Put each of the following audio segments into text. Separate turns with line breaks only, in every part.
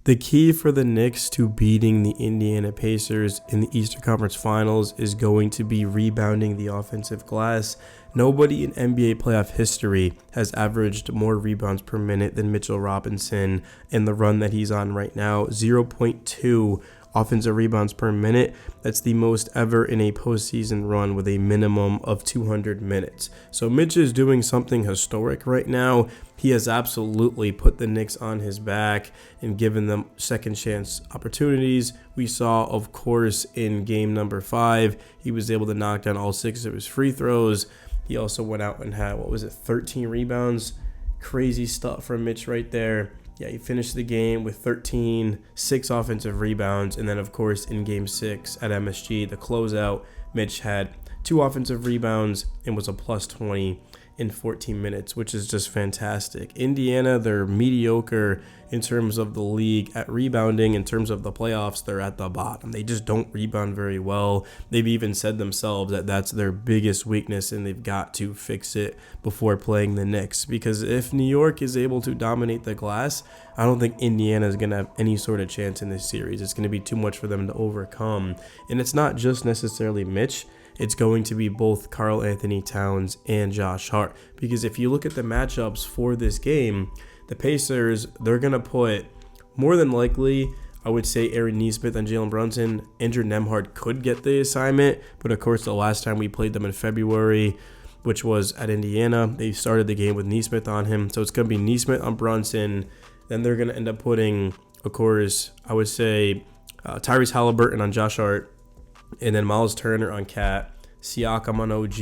The key for the Knicks to beating the Indiana Pacers in the Eastern Conference Finals is going to be rebounding the offensive glass. Nobody in NBA playoff history has averaged more rebounds per minute than Mitchell Robinson in the run that he's on right now. 0.2 offensive rebounds per minute. That's the most ever in a postseason run with a minimum of 200 minutes. So Mitch is doing something historic right now. He has absolutely put the Knicks on his back and given them second chance opportunities. We saw, of course, in game number 5, he was able to knock down all 6 of his free throws. He also went out and had, 13 rebounds. Crazy stuff from Mitch right there. Yeah, he finished the game with 13, 6 offensive rebounds. And then, of course, in game 6 at MSG, the closeout, Mitch had 2 offensive rebounds and was a plus 20 in 14 minutes, which is just fantastic. Indiana, they're mediocre in terms of the league at rebounding. In terms of the playoffs, they're at the bottom. They just don't rebound very well. They've even said themselves that that's their biggest weakness, and they've got to fix it before playing the Knicks. Because if New York is able to dominate the glass, I don't think Indiana is going to have any sort of chance in this series. It's going to be too much for them to overcome. And it's not just necessarily Mitch. It's going to be both Karl Anthony Towns and Josh Hart. Because if you look at the matchups for this game, the Pacers, they're going to put, more than likely, I would say Aaron Nesmith and Jalen Brunson. Andrew Nembhard could get the assignment, but of course the last time we played them in February, which was at Indiana, they started the game with Nesmith on him. So it's going to be Nesmith on Brunson. Then they're going to end up putting, of course, I would say Tyrese Halliburton on Josh Hart, and then Miles Turner on Cat, Siakam on OG,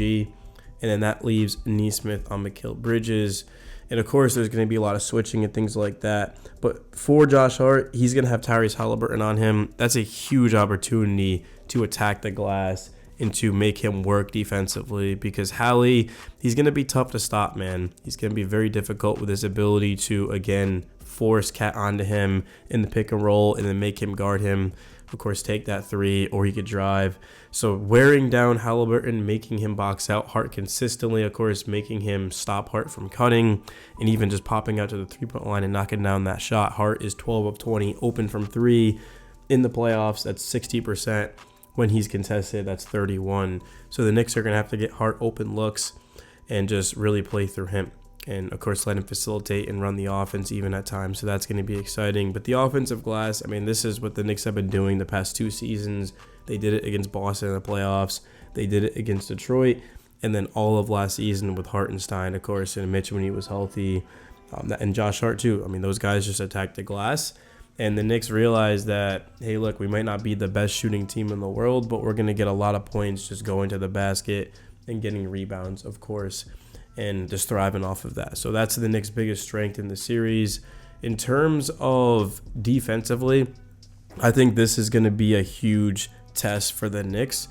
and then that leaves Nesmith on Mikal Bridges. And of course, there's going to be a lot of switching and things like that. But for Josh Hart, he's going to have Tyrese Halliburton on him. That's a huge opportunity to attack the glass and to make him work defensively, because Hallie, he's going to be tough to stop, man. He's going to be very difficult with his ability to, again, force Cat onto him in the pick and roll and then make him guard him. Of course, take that 3, or he could drive. So wearing down Halliburton, making him box out Hart consistently, of course, making him stop Hart from cutting, and even just popping out to the three-point line and knocking down that shot. Hart is 12 of 20 open from 3 in the playoffs. That's 60%. When he's contested, that's 31. So the Knicks are going to have to get Hart open looks and just really play through him. And, of course, let him facilitate and run the offense even at times. So that's going to be exciting. But the offensive glass, I mean, this is what the Knicks have been doing the past 2 seasons. They did it against Boston in the playoffs. They did it against Detroit. And then all of last season with Hartenstein, of course, and Mitch when he was healthy. And Josh Hart, too. I mean, those guys just attacked the glass. And the Knicks realized that, hey, look, we might not be the best shooting team in the world, but we're going to get a lot of points just going to the basket and getting rebounds, of course, and just thriving off of that. So that's the Knicks' biggest strength in the series. In terms of defensively, I think this is going to be a huge test for the Knicks,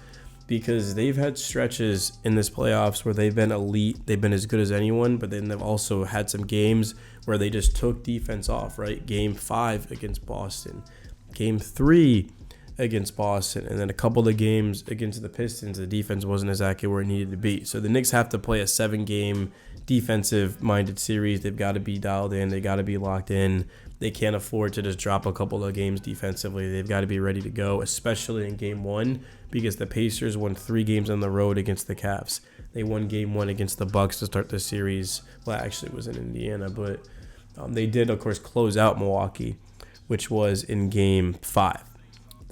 because they've had stretches in this playoffs where they've been elite, they've been as good as anyone, but then they've also had some games where they just took defense off, right? Game 5 against Boston, Game 3 against Boston, and then a couple of games against the Pistons, the defense wasn't as accurate where it needed to be. So the Knicks have to play a 7-game defensive-minded series. They've got to be dialed in. They got to be locked in. They can't afford to just drop a couple of games defensively. They've got to be ready to go, especially in Game 1, because the Pacers won 3 games on the road against the Cavs. They won Game 1 against the Bucks to start the series. Well, actually, it was in Indiana, but they did, of course, close out Milwaukee, which was in Game 5.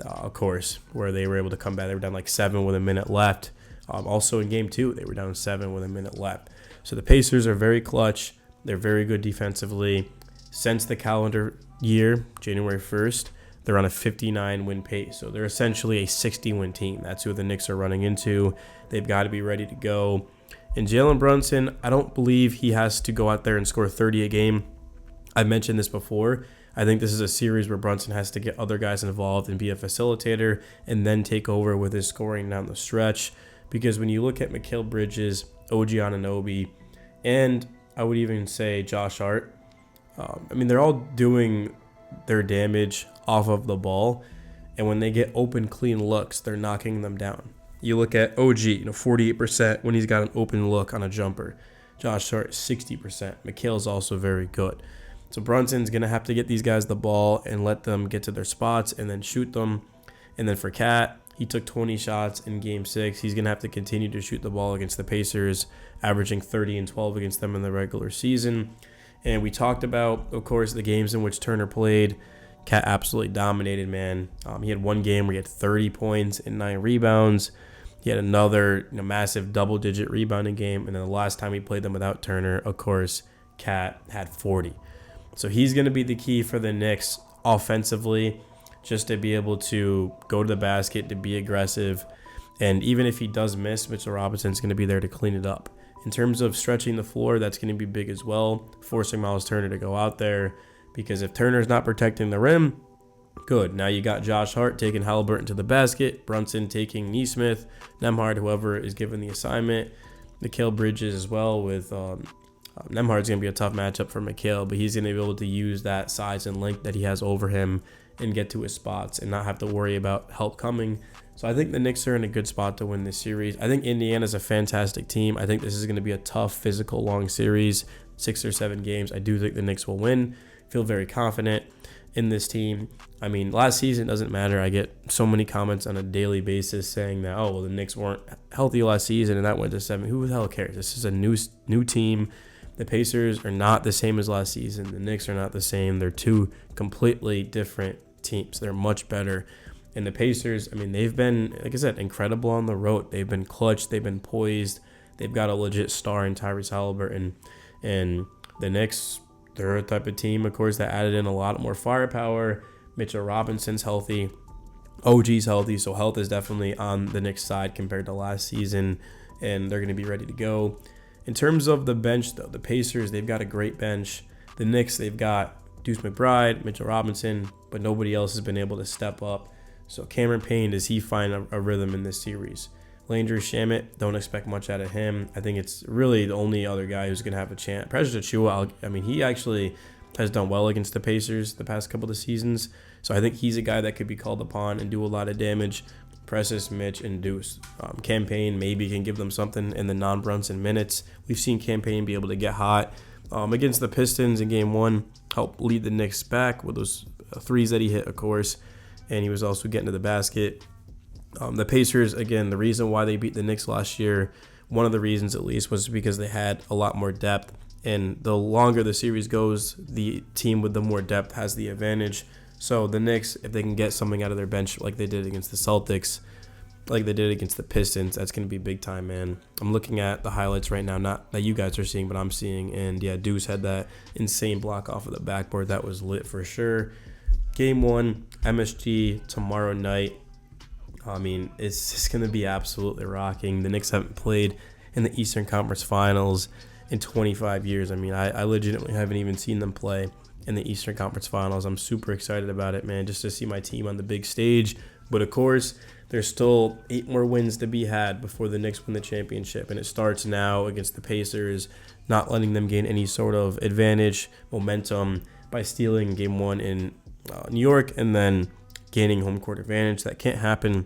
Of course, where they were able to come back. They were down like 7 with a minute left. Also in Game 2, they were down 7 with a minute left. So the Pacers are very clutch. They're very good defensively. Since the calendar year, January 1st, they're on a 59-win pace. So they're essentially a 60-win team. That's who the Knicks are running into. They've got to be ready to go. And Jalen Brunson, I don't believe he has to go out there and score 30 a game. I've mentioned this before. I think this is a series where Brunson has to get other guys involved and be a facilitator and then take over with his scoring down the stretch. Because when you look at Mikal Bridges, OG Anunoby, and I would even say Josh Hart, they're all doing their damage off of the ball. And when they get open, clean looks, they're knocking them down. You look at OG, 48% when he's got an open look on a jumper. Josh Hart, 60%. Mikal's also very good. So Brunson's going to have to get these guys the ball and let them get to their spots and then shoot them. And then for Cat, he took 20 shots in Game 6. He's going to have to continue to shoot the ball against the Pacers, averaging 30 and 12 against them in the regular season. And we talked about, of course, the games in which Turner played. Cat absolutely dominated, man. He had one game where he had 30 points and 9 rebounds. He had another massive double-digit rebounding game. And then the last time he played them without Turner, of course, Cat had 40. So he's going to be the key for the Knicks offensively, just to be able to go to the basket, to be aggressive. And even if he does miss, Mitchell Robinson's going to be there to clean it up. In terms of stretching the floor, that's going to be big as well, forcing Miles Turner to go out there. Because if Turner's not protecting the rim, good. Now you got Josh Hart taking Halliburton to the basket, Brunson taking Nesmith, Nembhard, whoever is given the assignment, Mikal Bridges as well with Nembhard's going to be a tough matchup for Mikal, but he's going to be able to use that size and length that he has over him and get to his spots and not have to worry about help coming. So I think the Knicks are in a good spot to win this series. I think Indiana's a fantastic team. I think this is going to be a tough, physical, long series, 6 or 7 games. I do think the Knicks will win. Feel very confident in this team. I mean, last season doesn't matter. I get so many comments on a daily basis saying that, oh, well, the Knicks weren't healthy last season and that went to 7. Who the hell cares? This is a new team. The Pacers are not the same as last season. The Knicks are not the same. They're two completely different teams. They're much better. And the Pacers, I mean, they've been, like I said, incredible on the road. They've been clutch. They've been poised. They've got a legit star in Tyrese Halliburton. And the Knicks, they're a type of team, of course, that added in a lot more firepower. Mitchell Robinson's healthy. OG's healthy. So health is definitely on the Knicks side compared to last season. And they're going to be ready to go. In terms of the bench, though, the Pacers, they've got a great bench. The Knicks, they've got Deuce McBride, Mitchell Robinson, but nobody else has been able to step up. So Cameron Payne, does he find a rhythm in this series? Landry Shamet, don't expect much out of him. I think it's really the only other guy who's going to have a chance. Precious Achiuwa, I mean, he actually has done well against the Pacers the past couple of seasons. So I think he's a guy that could be called upon and do a lot of damage. Precious, Mitch, and Deuce. Cam Payne maybe can give them something in the non-Brunson minutes. We've seen Cam Payne be able to get hot against the Pistons in Game 1, help lead the Knicks back with those threes that he hit, of course, and he was also getting to the basket. The Pacers, again, the reason why they beat the Knicks last year, one of the reasons at least, was because they had a lot more depth, and the longer the series goes, the team with the more depth has the advantage. So the Knicks, if they can get something out of their bench like they did against the Celtics, like they did against the Pistons, that's going to be big time, man. I'm looking at the highlights right now, not that you guys are seeing, but I'm seeing. And, yeah, Deuce had that insane block off of the backboard. That was lit for sure. Game 1, MSG tomorrow night. I mean, it's just going to be absolutely rocking. The Knicks haven't played in the Eastern Conference Finals in 25 years. I mean, I legitimately haven't even seen them play in the Eastern Conference Finals. I'm super excited about it, man, just to see my team on the big stage. But, of course, there's still 8 more wins to be had before the Knicks win the championship. And it starts now against the Pacers, not letting them gain any sort of advantage, momentum by stealing Game 1 in New York and then gaining home court advantage. That can't happen